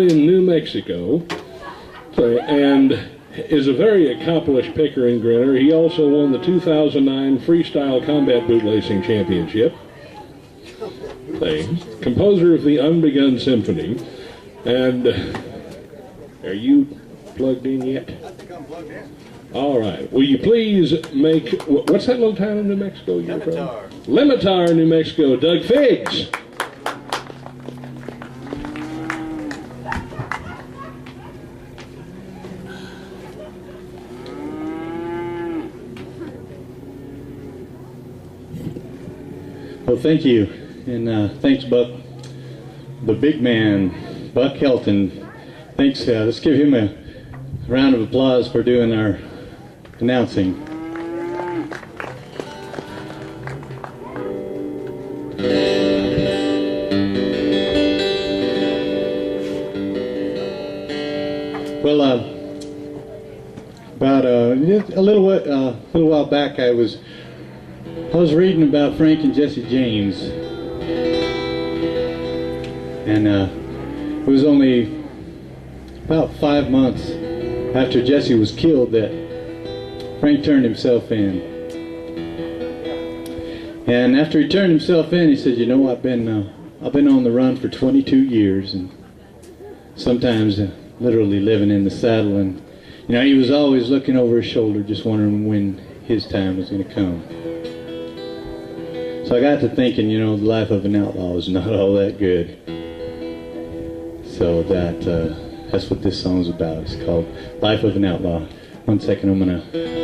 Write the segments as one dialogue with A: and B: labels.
A: in New Mexico, and is a very accomplished picker and grinner. He also won the 2009 Freestyle Combat Bootlasing Championship. Composer of the Unbegun Symphony. And are you plugged in yet?
B: I think I'm plugged in.
A: All right. Will you please make, what's that little town in New Mexico you're from?
B: Limitar.
A: Limitar, New Mexico. Doug Figs.
C: Well, thank you, and thanks, Buck, the big man, Buck Helton. Thanks. Let's give him a round of applause for doing our announcing. Well, about a little while back, I was reading about Frank and Jesse James, and it was only about 5 months after Jesse was killed that Frank turned himself in. And after he turned himself in, he said, "You know, I've been on the run for 22 years, and sometimes literally living in the saddle." And you know, he was always looking over his shoulder, just wondering when his time was going to come. So I got to thinking, you know, the life of an outlaw is not all that good. So that's what this song's about. It's called Life of an Outlaw. 1 second, I'm going to...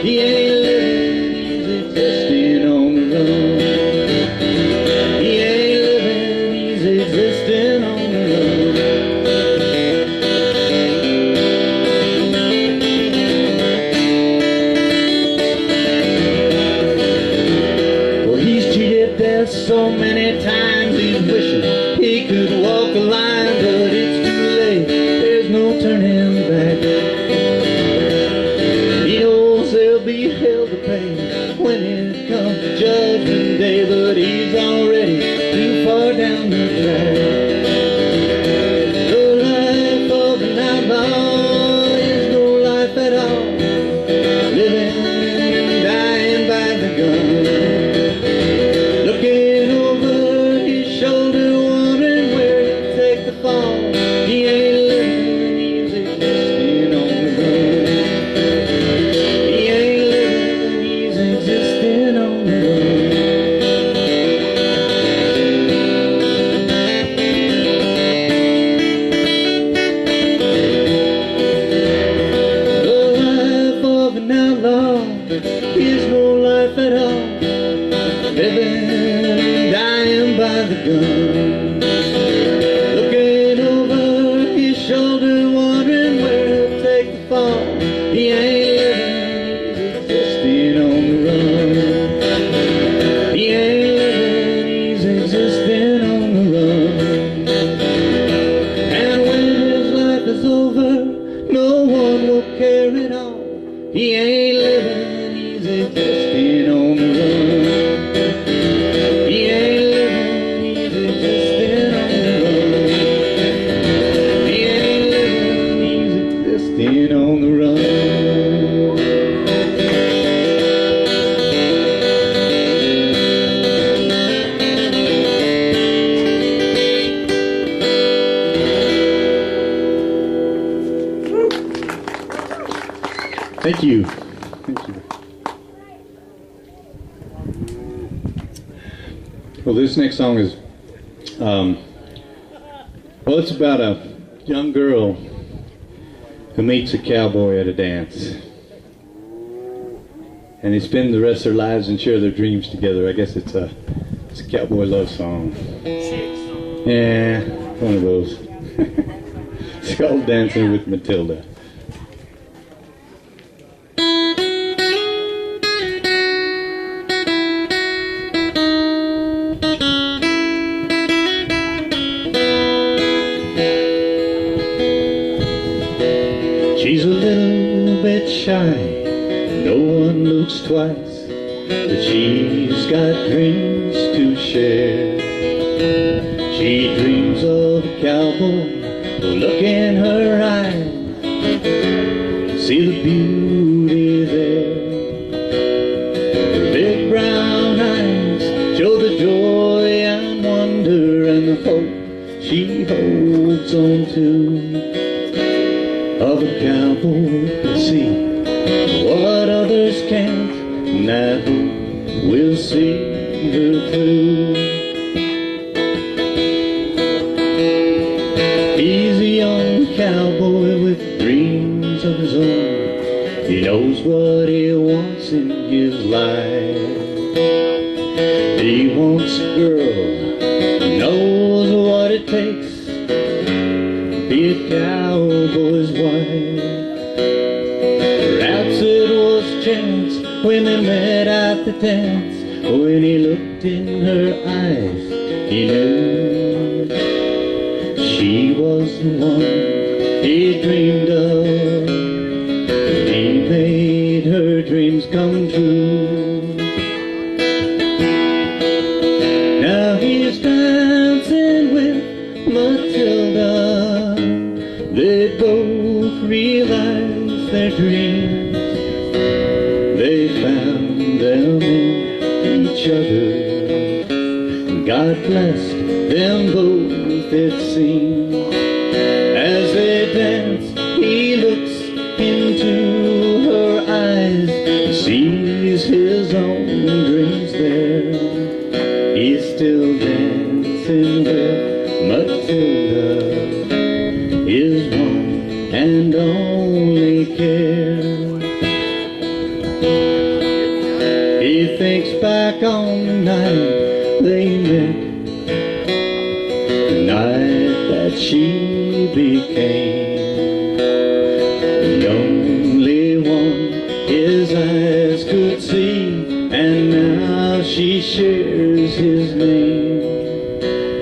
C: He ain't living, He ain't living, he's existing on the run. He ain't living, he's existing on the run. He ain't living, he's existing on the run. Thank you. Thank you. Well, this next song is, well, it's about a young girl who meets a cowboy at a dance. And they spend the rest of their lives and share their dreams together. I guess it's a cowboy love song. Yeah, one of those. It's called Dancing with Matilda. She's a little bit shy, no one looks twice, but she's got dreams to share. She dreams of a cowboy who'll look in her eyes, see the beauty there. Her big brown eyes show the joy and wonder and the hope she holds on to. Of a cowboy to see what others can't, and that hope will see her through. He's a young cowboy with dreams of his own. He knows what he wants in his life. He wants a girl who knows what it takes to be a cowboy's wife. Perhaps it was chance when they met at the dance. When he looked in her eyes, he knew she was the one he dreamed of. He made her dreams come true. Now he's dancing with Matilda. They both realized their dreams. They found them in each other. God blessed them both, it seems. As they dance, he looks into her eyes, sees his own dreams there. He's still dancing with Matilda, his one and only care. He thinks back on the night they met, the night that she became the only one his eyes could see, and now she shares his name.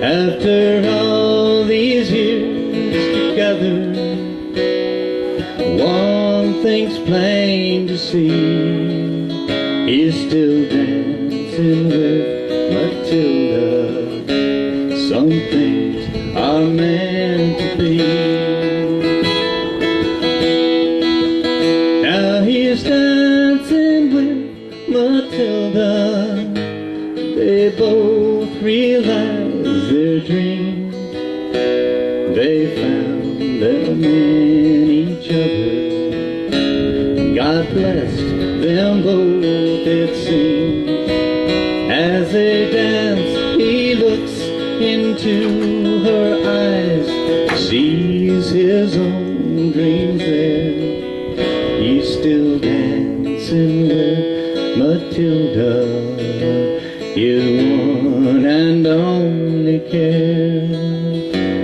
C: After all these years together, one thing's plain to see. He's still dancing with Matilda. Some things are meant to be. Now he's dancing with Matilda. They both realize their dreams. They found them in each other. God blessed them both, it seems. As they dance, he looks into her eyes, sees his own dreams there. He's still dancing with Matilda, his one and only care.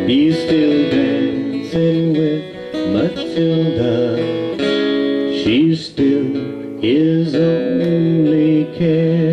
C: He's still dancing with Matilda, she's still his only care.